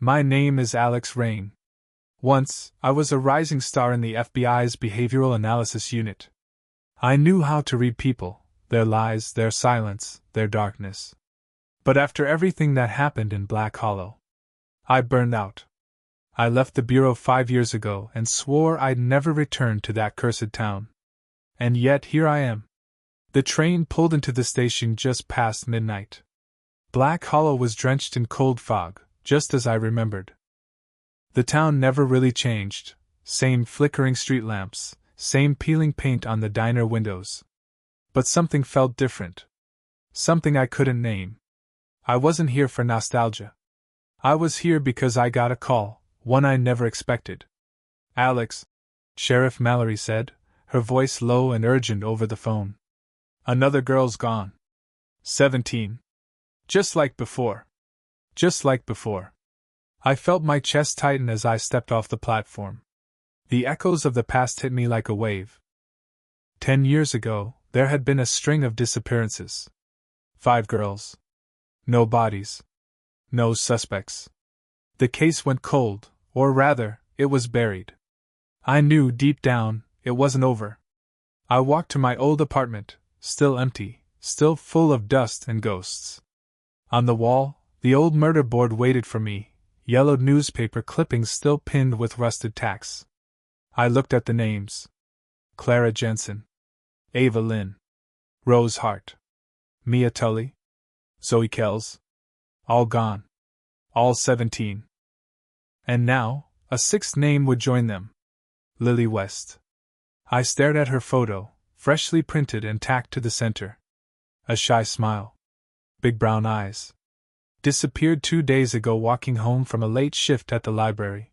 My name is Alex Rain. Once, I was a rising star in the FBI's Behavioral Analysis Unit. I knew how to read people, their lies, their silence, their darkness. But after everything that happened in Black Hollow, I burned out. I left the Bureau 5 years ago and swore I'd never return to that cursed town. And yet here I am. The train pulled into the station just past midnight. Black Hollow was drenched in cold fog, just as I remembered. The town never really changed. Same flickering street lamps, same peeling paint on the diner windows. But something felt different. Something I couldn't name. I wasn't here for nostalgia. I was here because I got a call, one I never expected. Alex, Sheriff Mallory said, her voice low and urgent over the phone. Another girl's gone. 17. Just like before. Just like before. I felt my chest tighten as I stepped off the platform. The echoes of the past hit me like a wave. 10 years ago, there had been a string of disappearances. 5 girls. No bodies. No suspects. The case went cold, or rather, it was buried. I knew deep down, it wasn't over. I walked to my old apartment, still empty, still full of dust and ghosts. On the wall, the old murder board waited for me, yellowed newspaper clippings still pinned with rusted tacks. I looked at the names. Clara Jensen. Ava Lynn. Rose Hart. Mia Tully. Zoe Kells. All gone. All 17. And now, a 6th name would join them. Lily West. I stared at her photo, freshly printed and tacked to the center. A shy smile. Big brown eyes. Disappeared 2 days ago walking home from a late shift at the library.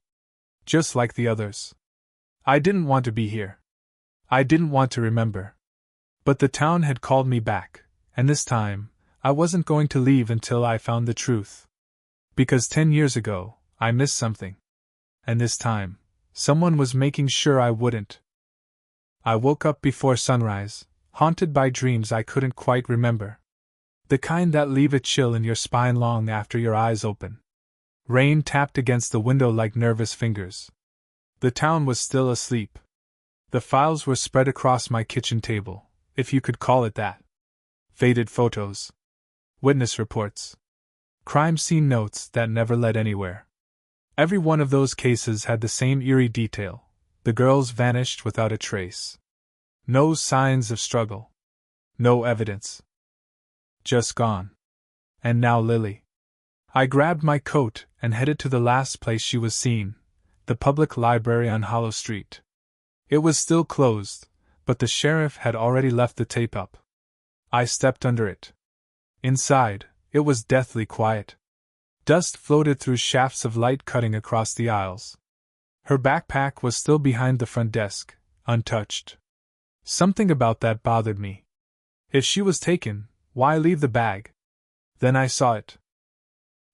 Just like the others. I didn't want to be here. I didn't want to remember. But the town had called me back, and this time, I wasn't going to leave until I found the truth. Because 10 years ago, I missed something. And this time, someone was making sure I wouldn't. I woke up before sunrise, haunted by dreams I couldn't quite remember. The kind that leave a chill in your spine long after your eyes open. Rain tapped against the window like nervous fingers. The town was still asleep. The files were spread across my kitchen table, if you could call it that. Faded photos. Witness reports. Crime scene notes that never led anywhere. Every one of those cases had the same eerie detail. The girls vanished without a trace. No signs of struggle. No evidence. Just gone. And now Lily. I grabbed my coat and headed to the last place she was seen, the public library on Hollow Street. It was still closed, but the sheriff had already left the tape up. I stepped under it. Inside, it was deathly quiet. Dust floated through shafts of light cutting across the aisles. Her backpack was still behind the front desk, untouched. Something about that bothered me. If she was taken, why leave the bag? Then I saw it.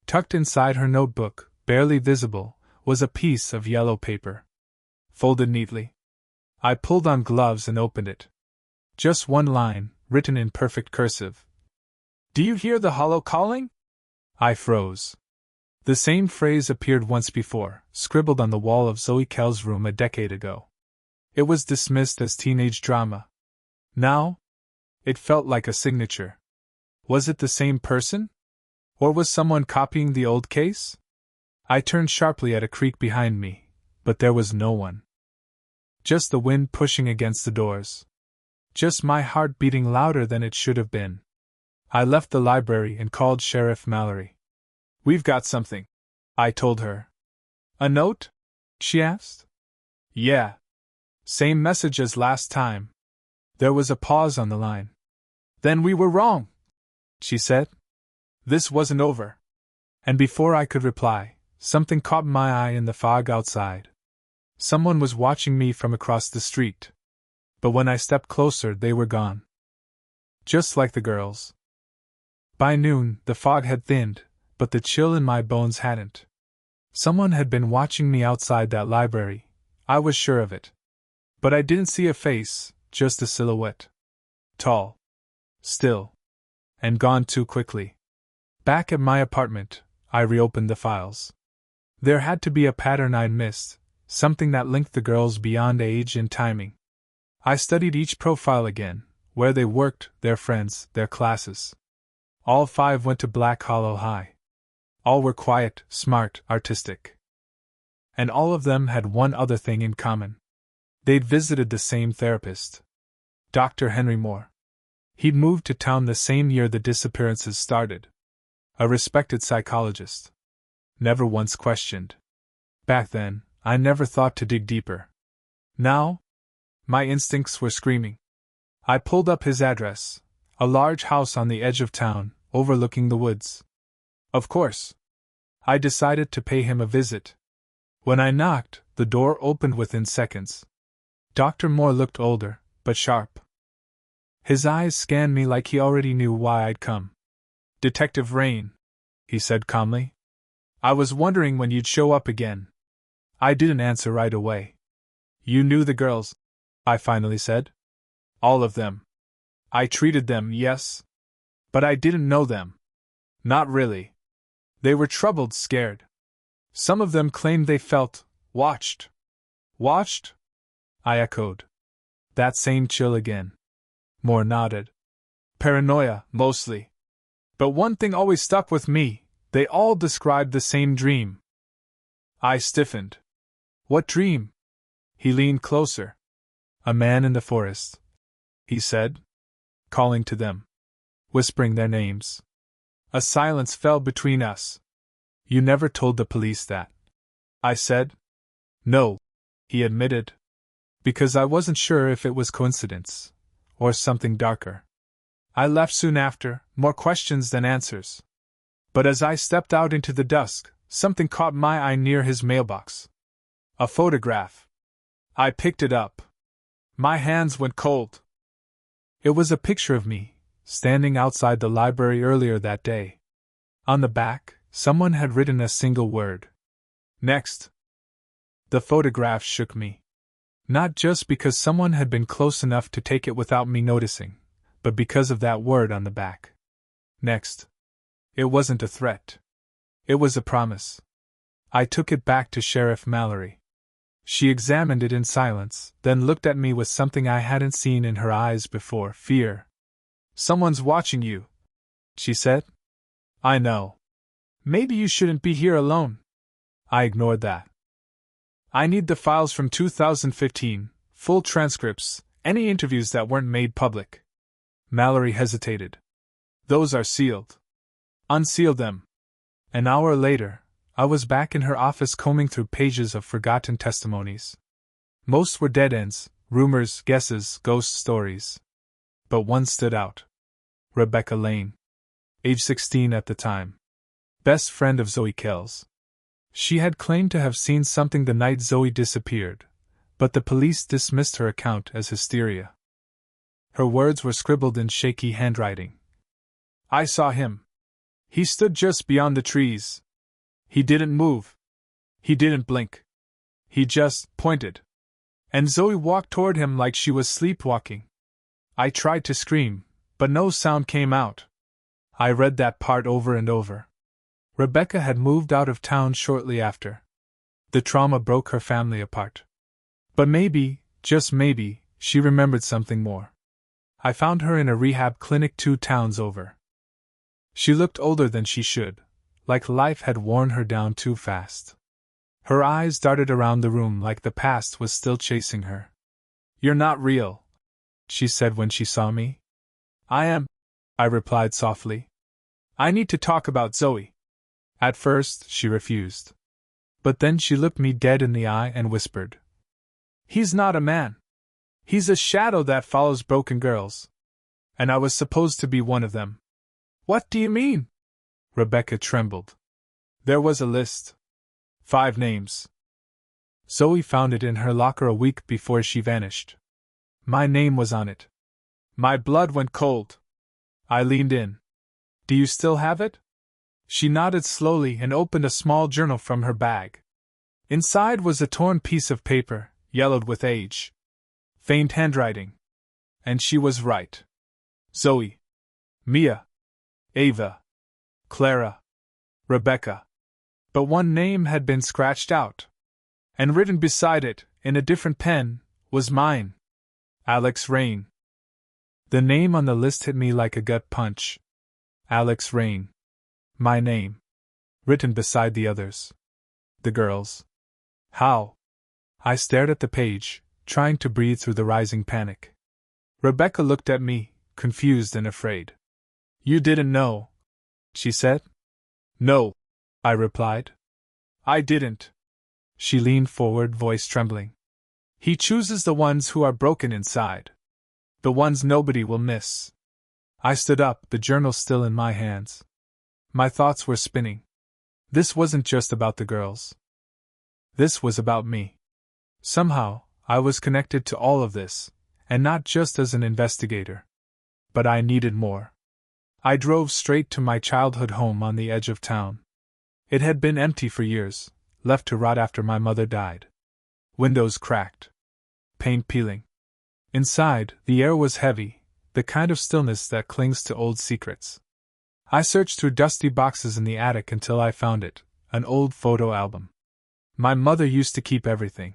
Tucked inside her notebook, barely visible, was a piece of yellow paper. Folded neatly. I pulled on gloves and opened it. Just one line, written in perfect cursive. Do you hear the hollow calling? I froze. The same phrase appeared once before, scribbled on the wall of Zoe Kell's room a decade ago. It was dismissed as teenage drama. Now? It felt like a signature. Was it the same person? Or was someone copying the old case? I turned sharply at a creak behind me, but there was no one. Just the wind pushing against the doors. Just my heart beating louder than it should have been. I left the library and called Sheriff Mallory. We've got something, I told her. A note? She asked. Yeah. Same message as last time. There was a pause on the line. Then we were wrong, she said. This wasn't over. And before I could reply, something caught my eye in the fog outside. Someone was watching me from across the street. But when I stepped closer, they were gone. Just like the girls. By noon, the fog had thinned, but the chill in my bones hadn't. Someone had been watching me outside that library, I was sure of it. But I didn't see a face, just a silhouette. Tall. Still. And gone too quickly. Back at my apartment, I reopened the files. There had to be a pattern I'd missed, something that linked the girls beyond age and timing. I studied each profile again, where they worked, their friends, their classes. All 5 went to Black Hollow High. All were quiet, smart, artistic. And all of them had one other thing in common. They'd visited the same therapist. Dr. Henry Moore. He'd moved to town the same year the disappearances started. A respected psychologist. Never once questioned. Back then, I never thought to dig deeper. Now, my instincts were screaming. I pulled up his address, a large house on the edge of town, overlooking the woods. Of course. I decided to pay him a visit. When I knocked, the door opened within seconds. Dr. Moore looked older, but sharp. His eyes scanned me like he already knew why I'd come. "Detective Rain," he said calmly. "I was wondering when you'd show up again." I didn't answer right away. "You knew the girls," I finally said. "All of them. I treated them, yes. But I didn't know them. Not really. They were troubled, scared. Some of them claimed they felt watched." "Watched?" I echoed. That same chill again. Moore nodded. "Paranoia, mostly. But one thing always stuck with me: they all described the same dream." I stiffened. "What dream?" He leaned closer. "A man in the forest," he said, calling to them, whispering their names. A silence fell between us. "You never told the police that?" I said. "No," he admitted. "Because I wasn't sure if it was coincidence, or something darker. I left soon after, more questions than answers. But as I stepped out into the dusk, something caught my eye near his mailbox. A photograph. I picked it up. My hands went cold. It was a picture of me, standing outside the library earlier that day. On the back, someone had written a single word: "Next." The photograph shook me. Not just because someone had been close enough to take it without me noticing, but because of that word on the back. Next. It wasn't a threat. It was a promise. I took it back to Sheriff Mallory. She examined it in silence, then looked at me with something I hadn't seen in her eyes before: fear. "Someone's watching you," she said. "I know. Maybe you shouldn't be here alone." I ignored that. "I need the files from 2015, full transcripts, any interviews that weren't made public." Mallory hesitated. "Those are sealed." "Unseal them." An hour later, I was back in her office combing through pages of forgotten testimonies. Most were dead ends, rumors, guesses, ghost stories. But one stood out. Rebecca Lane. Age 16 at the time. Best friend of Zoe Kells. She had claimed to have seen something the night Zoe disappeared, but the police dismissed her account as hysteria. Her words were scribbled in shaky handwriting. "I saw him. He stood just beyond the trees. He didn't move. He didn't blink. He just pointed. And Zoe walked toward him like she was sleepwalking." I tried to scream, but no sound came out. I read that part over and over. Rebecca had moved out of town shortly after. The trauma broke her family apart. But maybe, just maybe, she remembered something more. I found her in a rehab clinic 2 towns over. She looked older than she should, like life had worn her down too fast. Her eyes darted around the room like the past was still chasing her. "You're not real," she said when she saw me. "I am," I replied softly. "I need to talk about Zoe." At first, she refused. But then she looked me dead in the eye and whispered, "He's not a man. He's a shadow that follows broken girls. And I was supposed to be one of them." "What do you mean?" Rebecca trembled. There was a list. 5 names. Zoe found it in her locker a week before she vanished. My name was on it. My blood went cold. I leaned in. "Do you still have it?" She nodded slowly and opened a small journal from her bag. Inside was a torn piece of paper, yellowed with age. Faint handwriting. And she was right. Zoe. Mia. Ava. Clara. Rebecca. But one name had been scratched out. And written beside it, in a different pen, was mine. Alex Rain. The name on the list hit me like a gut punch. Alex Rain. My name. Written beside the others. The girls. How? I stared at the page, trying to breathe through the rising panic. Rebecca looked at me, confused and afraid. You didn't know, she said. No, I replied. I didn't. She leaned forward, voice trembling. He chooses the ones who are broken inside. The ones nobody will miss. I stood up, the journal still in my hands. My thoughts were spinning. This wasn't just about the girls. This was about me. Somehow, I was connected to all of this, and not just as an investigator. But I needed more. I drove straight to my childhood home on the edge of town. It had been empty for years, left to rot after my mother died. Windows cracked. Paint peeling. Inside, the air was heavy, the kind of stillness that clings to old secrets. I searched through dusty boxes in the attic until I found it, an old photo album. My mother used to keep everything.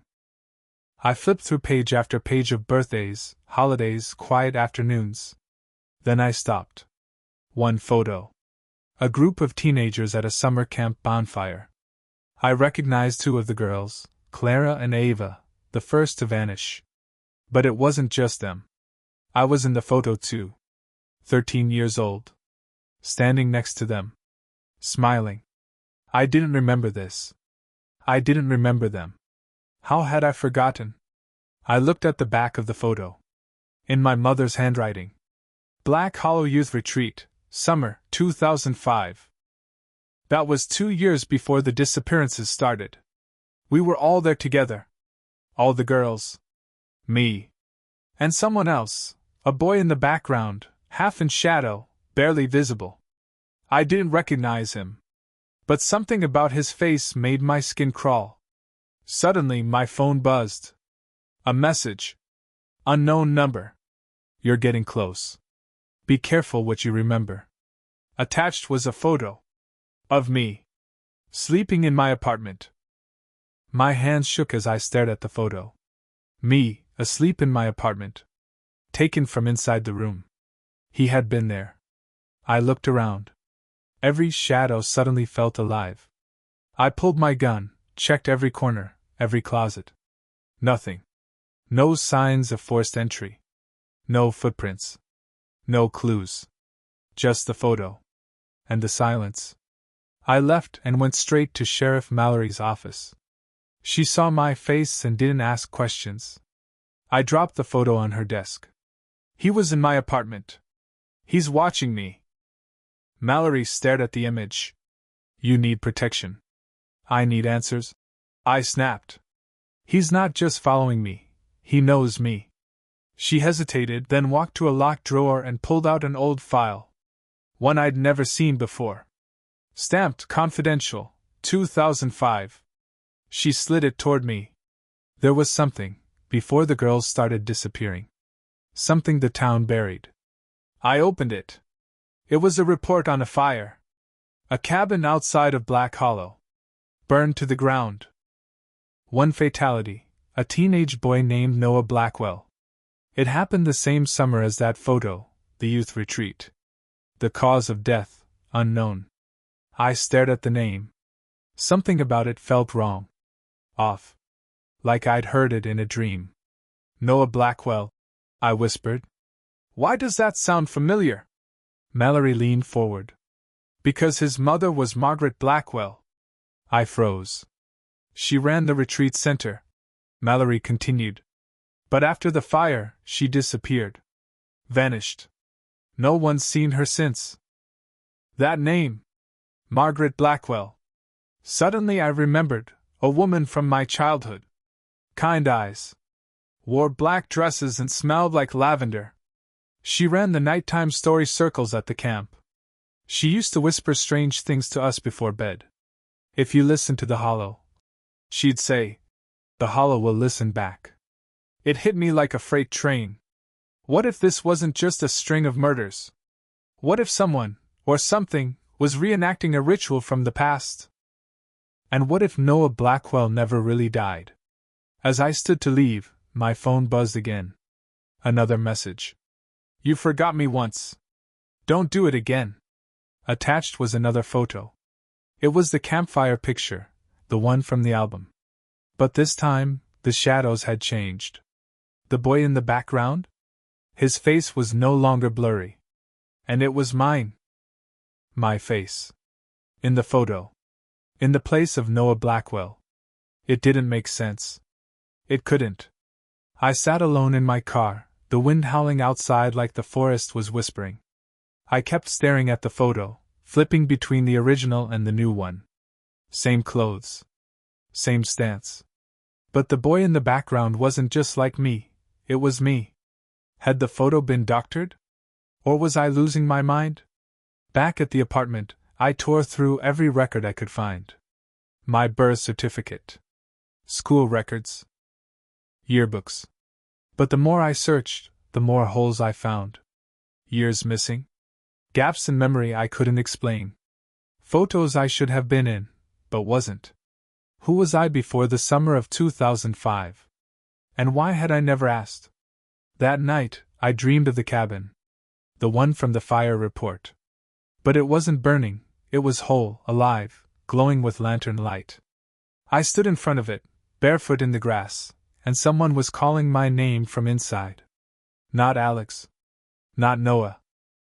I flipped through page after page of birthdays, holidays, quiet afternoons. Then I stopped. One photo. A group of teenagers at a summer camp bonfire. I recognized two of the girls, Clara and Ava, the first to vanish. But it wasn't just them. I was in the photo too. 13 years old. Standing next to them. Smiling. I didn't remember this. I didn't remember them. How had I forgotten? I looked at the back of the photo. In my mother's handwriting. Black Hollow Youth Retreat, Summer, 2005. That was 2 years before the disappearances started. We were all there together. All the girls. Me. And someone else, a boy in the background, half in shadow, barely visible. I didn't recognize him. But something about his face made my skin crawl. Suddenly my phone buzzed. A message. Unknown number. You're getting close. Be careful what you remember. Attached was a photo. Of me. Sleeping in my apartment. My hands shook as I stared at the photo. Me, asleep in my apartment. Taken from inside the room. He had been there. I looked around. Every shadow suddenly felt alive. I pulled my gun, checked every corner, every closet. Nothing. No signs of forced entry. No footprints. No clues. Just the photo. And the silence. I left and went straight to Sheriff Mallory's office. She saw my face and didn't ask questions. I dropped the photo on her desk. He was in my apartment. He's watching me. Mallory stared at the image. You need protection. I need answers. I snapped. He's not just following me, he knows me. She hesitated, then walked to a locked drawer and pulled out an old file. One I'd never seen before. Stamped Confidential, 2005. She slid it toward me. There was something, before the girls started disappearing. Something the town buried. I opened it. It was a report on a fire. A cabin outside of Black Hollow. Burned to the ground. One fatality, a teenage boy named Noah Blackwell. It happened the same summer as that photo, the youth retreat. The cause of death, unknown. I stared at the name. Something about it felt wrong. Off. Like I'd heard it in a dream. Noah Blackwell, I whispered. Why does that sound familiar? Mallory leaned forward. Because his mother was Margaret Blackwell. I froze. She ran the retreat center. Mallory continued. But after the fire, she disappeared. Vanished. No one's seen her since. That name. Margaret Blackwell. Suddenly I remembered, a woman from my childhood. Kind eyes. Wore black dresses and smelled like lavender. She ran the nighttime story circles at the camp. She used to whisper strange things to us before bed. If you listen to the hollow, she'd say, the hollow will listen back. It hit me like a freight train. What if this wasn't just a string of murders? What if someone, or something, was reenacting a ritual from the past? And what if Noah Blackwell never really died? As I stood to leave, my phone buzzed again. Another message. You forgot me once. Don't do it again. Attached was another photo. It was the campfire picture, the one from the album. But this time, the shadows had changed. The boy in the background? His face was no longer blurry. And it was mine. My face. In the photo. In the place of Noah Blackwell. It didn't make sense. It couldn't. I sat alone in my car, the wind howling outside like the forest was whispering. I kept staring at the photo, flipping between the original and the new one. Same clothes. Same stance. But the boy in the background wasn't just like me, it was me. Had the photo been doctored? Or was I losing my mind? Back at the apartment, I tore through every record I could find. My birth certificate. School records. Yearbooks. But the more I searched, the more holes I found. Years missing. Gaps in memory I couldn't explain. Photos I should have been in, but wasn't. Who was I before the summer of 2005? And why had I never asked? That night, I dreamed of the cabin. The one from the fire report. But it wasn't burning, it was whole, alive, glowing with lantern light. I stood in front of it, barefoot in the grass, and someone was calling my name from inside. Not Alex. Not Noah.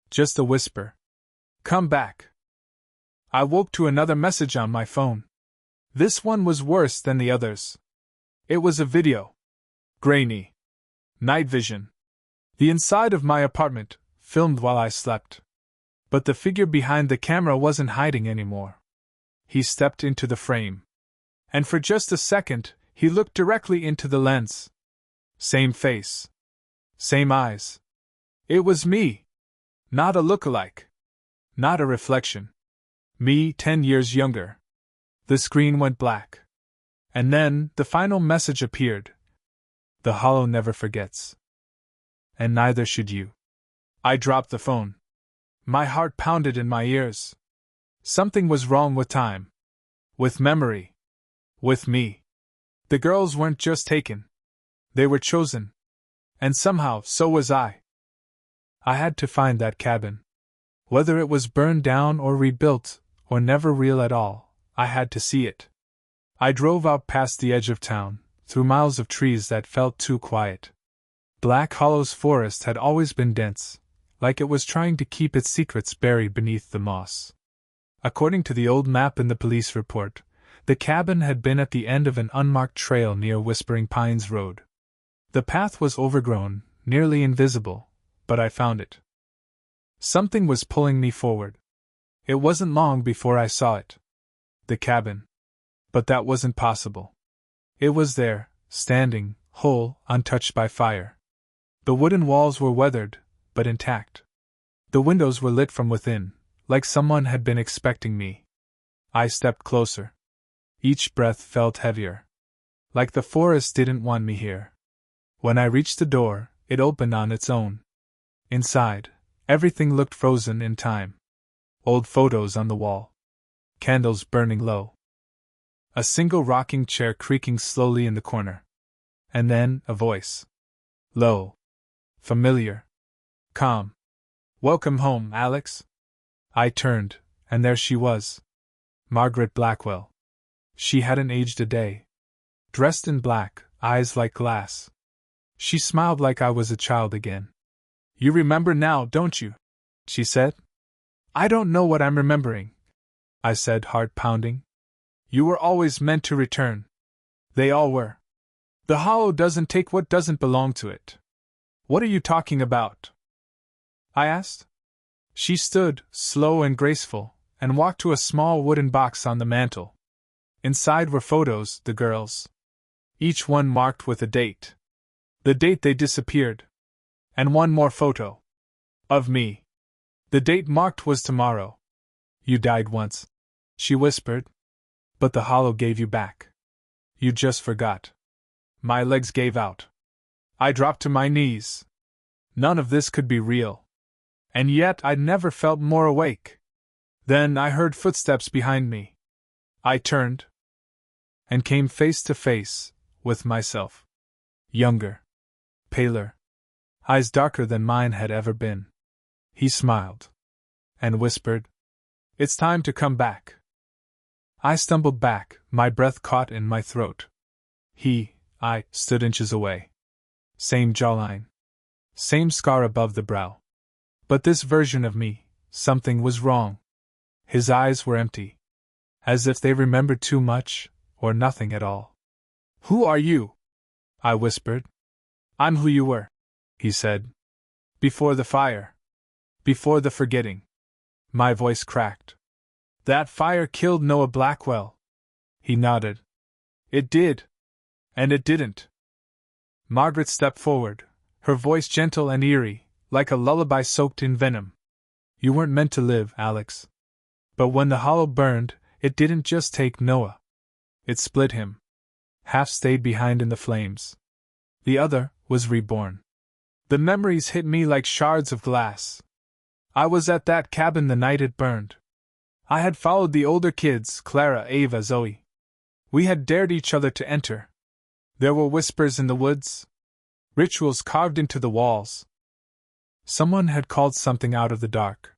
Just a whisper. Come back. I woke to another message on my phone. This one was worse than the others. It was a video. Grainy. Night vision. The inside of my apartment, filmed while I slept. But the figure behind the camera wasn't hiding anymore. He stepped into the frame. And for just a second, he looked directly into the lens. Same face. Same eyes. It was me. Not a look-alike. Not a reflection. Me 10 years younger. The screen went black. And then, the final message appeared. The hollow never forgets. And neither should you. I dropped the phone. My heart pounded in my ears. Something was wrong with time. With memory. With me. The girls weren't just taken. They were chosen. And somehow, so was I. I had to find that cabin. Whether it was burned down or rebuilt, or never real at all, I had to see it. I drove out past the edge of town, through miles of trees that felt too quiet. Black Hollow's forest had always been dense, like it was trying to keep its secrets buried beneath the moss. According to the old map in the police report, the cabin had been at the end of an unmarked trail near Whispering Pines Road. The path was overgrown, nearly invisible, but I found it. Something was pulling me forward. It wasn't long before I saw it. The cabin. But that wasn't possible. It was there, standing, whole, untouched by fire. The wooden walls were weathered, but intact. The windows were lit from within, like someone had been expecting me. I stepped closer. Each breath felt heavier. Like the forest didn't want me here. When I reached the door, it opened on its own. Inside, everything looked frozen in time. Old photos on the wall. Candles burning low. A single rocking chair creaking slowly in the corner. And then, a voice. Low. Familiar. Calm. Welcome home, Alex. I turned, and there she was. Margaret Blackwell. She hadn't aged a day. Dressed in black, eyes like glass. She smiled like I was a child again. You remember now, don't you? She said. I don't know what I'm remembering, I said, heart pounding. You were always meant to return. They all were. The hollow doesn't take what doesn't belong to it. What are you talking about? I asked. She stood, slow and graceful, and walked to a small wooden box on the mantel. Inside were photos, the girls. Each one marked with a date. The date they disappeared. And one more photo. Of me. The date marked was tomorrow. You died once, she whispered. But the hollow gave you back. You just forgot. My legs gave out. I dropped to my knees. None of this could be real. And yet I'd never felt more awake. Then I heard footsteps behind me. I turned. and came face to face with myself. Younger. Paler. Eyes darker than mine had ever been. He smiled. And whispered, "It's time to come back." I stumbled back, my breath caught in my throat. I stood inches away. Same jawline. Same scar above the brow. But this version of me, something was wrong. His eyes were empty. As if they remembered too much, or nothing at all. "Who are you?" I whispered. "I'm who you were," he said. "Before the fire. Before the forgetting." My voice cracked. "That fire killed Noah Blackwell." He nodded. "It did. And it didn't." Margaret stepped forward, her voice gentle and eerie, like a lullaby soaked in venom. "You weren't meant to live, Alex. But when the hollow burned, it didn't just take Noah. It split him. Half stayed behind in the flames. The other was reborn." The memories hit me like shards of glass. I was at that cabin the night it burned. I had followed the older kids, Clara, Ava, Zoe. We had dared each other to enter. There were whispers in the woods. Rituals carved into the walls. Someone had called something out of the dark.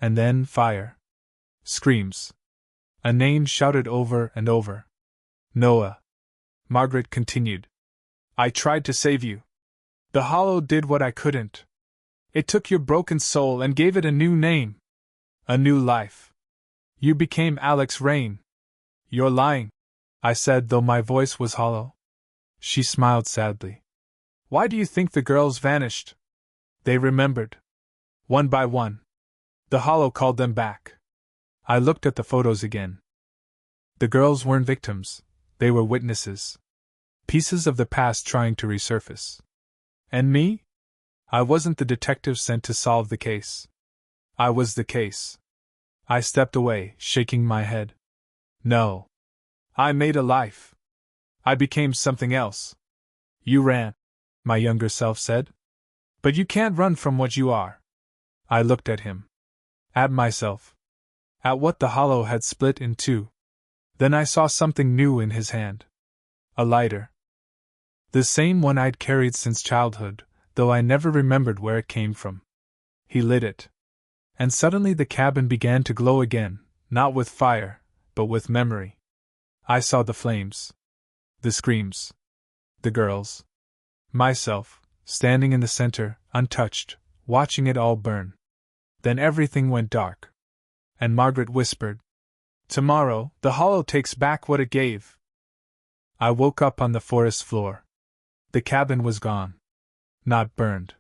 And then fire. Screams. A name shouted over and over. "Noah." Margaret continued. "I tried to save you. The Hollow did what I couldn't. It took your broken soul and gave it a new name. A new life. You became Alex Rain." "You're lying," I said, though my voice was hollow. She smiled sadly. "Why do you think the girls vanished?" "They remembered. One by one. The Hollow called them back." I looked at the photos again. The girls weren't victims, they were witnesses. Pieces of the past trying to resurface. And me? I wasn't the detective sent to solve the case. I was the case. I stepped away, shaking my head. No. I made a life. I became something else. "You ran," my younger self said. "But you can't run from what you are." I looked at him. At myself. At what the Hollow had split in two. Then I saw something new in his hand. A lighter. The same one I'd carried since childhood, though I never remembered where it came from. He lit it. And suddenly the cabin began to glow again, not with fire, but with memory. I saw the flames. The screams. The girls. Myself, standing in the center, untouched, watching it all burn. Then everything went dark. And Margaret whispered, "Tomorrow, the Hollow takes back what it gave." I woke up on the forest floor. The cabin was gone. Not burned.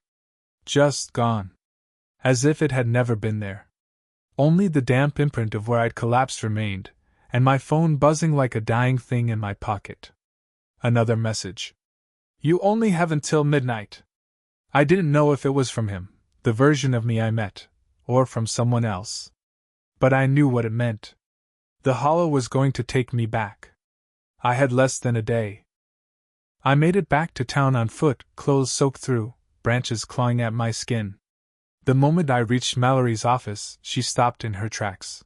Just gone. As if it had never been there. Only the damp imprint of where I'd collapsed remained, and my phone buzzing like a dying thing in my pocket. Another message. "You only have until midnight." I didn't know if it was from him, the version of me I met, or from someone else. But I knew what it meant. The Hollow was going to take me back. I had less than a day. I made it back to town on foot, clothes soaked through, branches clawing at my skin. The moment I reached Mallory's office, she stopped in her tracks.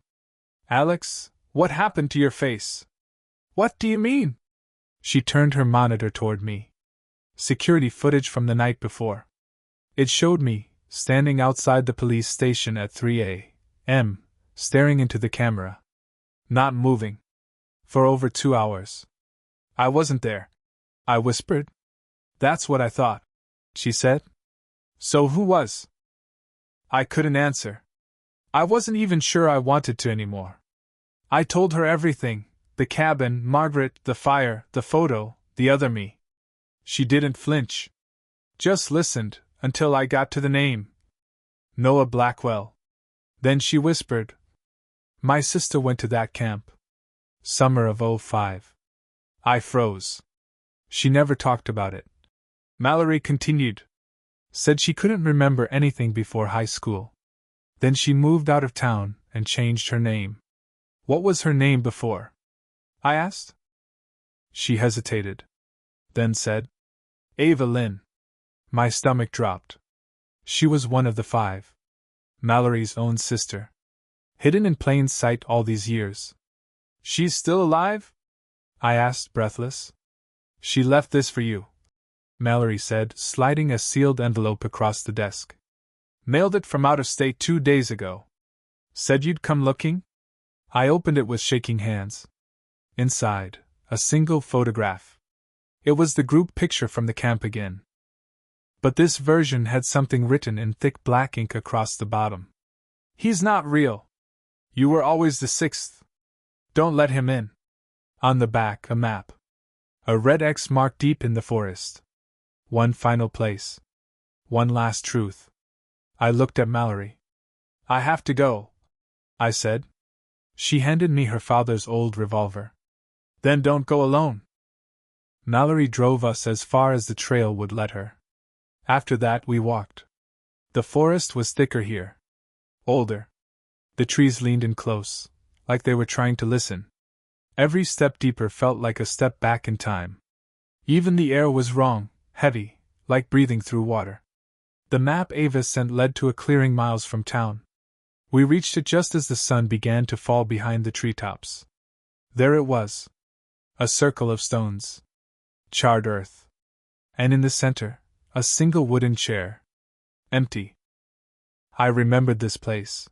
"Alex, what happened to your face?" "What do you mean?" She turned her monitor toward me. Security footage from the night before. It showed me, standing outside the police station at 3 a.m., staring into the camera. Not moving. For over 2 hours. "I wasn't there," I whispered. "That's what I thought," she said. "So who was?" I couldn't answer. I wasn't even sure I wanted to anymore. I told her everything, the cabin, Margaret, the fire, the photo, the other me. She didn't flinch. Just listened, until I got to the name. Noah Blackwell. Then she whispered, "My sister went to that camp. Summer of '05. I froze. She never talked about it. Mallory continued. Said she couldn't remember anything before high school. Then she moved out of town and changed her name. What was her name before?" I asked. She hesitated. Then said, "Ava Lynn." My stomach dropped. She was one of the 5. Mallory's own sister. Hidden in plain sight all these years. "She's still alive?" I asked, breathless. She left this for you, Mallory said, sliding a sealed envelope across the desk. Mailed it from out of state 2 days ago. Said you'd come looking? I opened it with shaking hands. Inside, a single photograph. It was the group picture from the camp again. But this version had something written in thick black ink across the bottom. He's not real. You were always the sixth. Don't let him in. On the back, a map. A red X marked deep in the forest. One final place. One last truth. I looked at Mallory. I have to go, I said. She handed me her father's old revolver. Then don't go alone. Mallory drove us as far as the trail would let her. After that, we walked. The forest was thicker here. Older. The trees leaned in close, like they were trying to listen. Every step deeper felt like a step back in time. Even the air was wrong, heavy, like breathing through water. The map Ava sent led to a clearing miles from town. We reached it just as the sun began to fall behind the treetops. There it was. A circle of stones. Charred earth. And in the center, a single wooden chair. Empty. I remembered this place.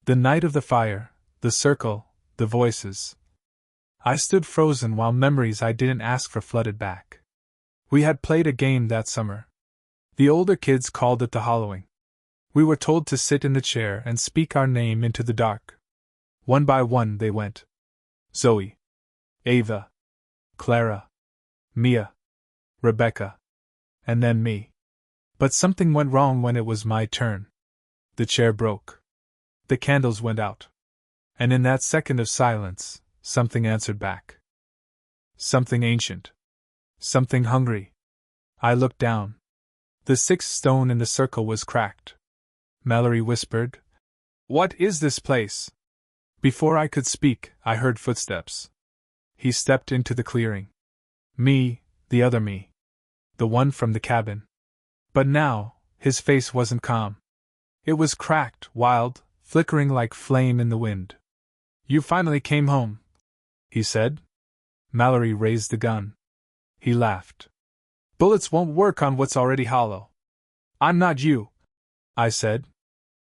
The night of the fire, the circle, the voices. I stood frozen while memories I didn't ask for flooded back. We had played a game that summer. The older kids called it the hollowing. We were told to sit in the chair and speak our name into the dark. One by one they went. Zoe. Ava. Clara. Mia. Rebecca. And then me. But something went wrong when it was my turn. The chair broke. The candles went out. And in that second of silence, something answered back. Something ancient. Something hungry. I looked down. The sixth stone in the circle was cracked. Mallory whispered, "What is this place?" Before I could speak, I heard footsteps. He stepped into the clearing. Me, the other me. The one from the cabin. But now, his face wasn't calm. It was cracked, wild, flickering like flame in the wind. "You finally came home," he said. Mallory raised the gun. He laughed. "Bullets won't work on what's already hollow." "I'm not you," I said.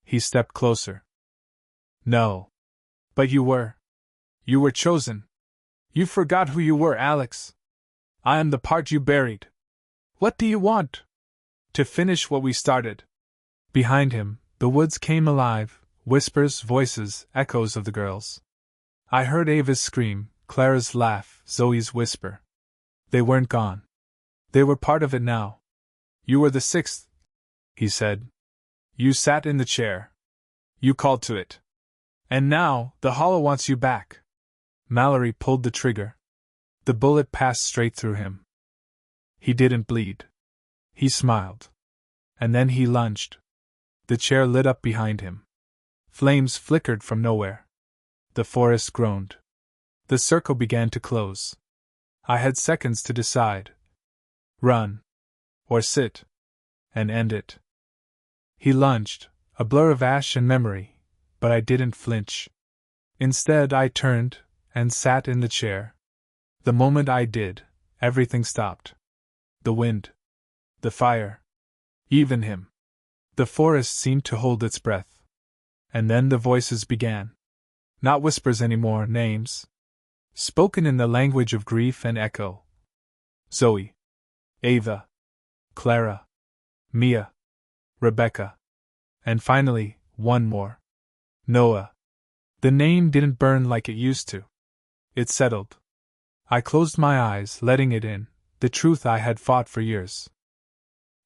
He stepped closer. "No. But you were. You were chosen. You forgot who you were, Alex. I am the part you buried. What do you want?" "To finish what we started." Behind him, the woods came alive, whispers, voices, echoes of the girls. I heard Ava's scream, Clara's laugh, Zoe's whisper. They weren't gone. They were part of it now. "You were the sixth," he said. "You sat in the chair. You called to it. And now, the hollow wants you back." Mallory pulled the trigger. The bullet passed straight through him. He didn't bleed. He smiled. And then he lunged. The chair lit up behind him. Flames flickered from nowhere. The forest groaned. The circle began to close. I had seconds to decide. Run. Or sit. And end it. He lunged, a blur of ash and memory, but I didn't flinch. Instead, I turned and sat in the chair. The moment I did, everything stopped. The wind. The fire. Even him. The forest seemed to hold its breath. And then the voices began. Not whispers anymore, names. Spoken in the language of grief and echo. Zoe. Ava. Clara. Mia. Rebecca. And finally, one more. Noah. The name didn't burn like it used to. It settled. I closed my eyes, letting it in, the truth I had fought for years.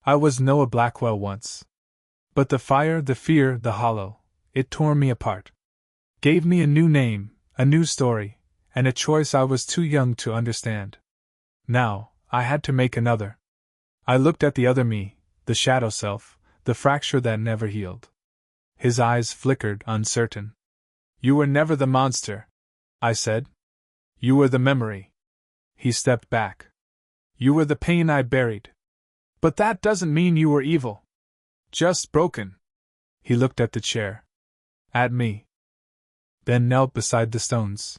I was Noah Blackwell once. But the fire, the fear, the hollow, it tore me apart. Gave me a new name, a new story, and a choice I was too young to understand. Now, I had to make another. I looked at the other me, the shadow self, the fracture that never healed. His eyes flickered, uncertain. "You were never the monster," I said. "You were the memory." He stepped back. "You were the pain I buried. But that doesn't mean you were evil. Just broken." He looked at the chair. At me. Then knelt beside the stones.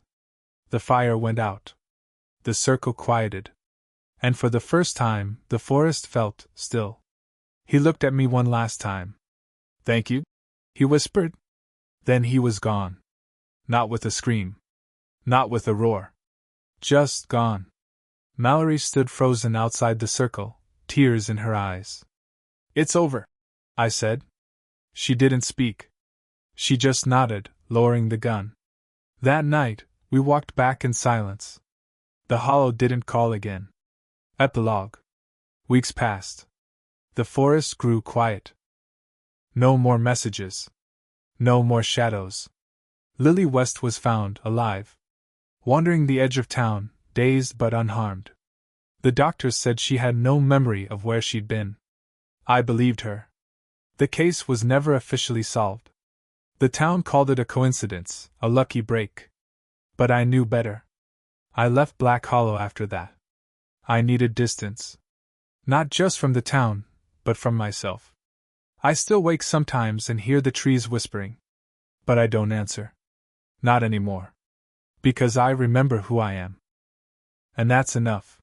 The fire went out. The circle quieted. And for the first time, the forest felt still. He looked at me one last time. "Thank you," he whispered. Then he was gone. Not with a scream. Not with a roar. Just gone. Mallory stood frozen outside the circle, tears in her eyes. "It's over," I said. She didn't speak. She just nodded, lowering the gun. That night, we walked back in silence. The hollow didn't call again. Epilogue. Weeks passed. The forest grew quiet. No more messages. No more shadows. Lily West was found, alive. Wandering the edge of town, dazed but unharmed. The doctors said she had no memory of where she'd been. I believed her. The case was never officially solved. The town called it a coincidence, a lucky break. But I knew better. I left Black Hollow after that. I needed distance. Not just from the town, but from myself. I still wake sometimes and hear the trees whispering. But I don't answer. Not anymore. Because I remember who I am. And that's enough.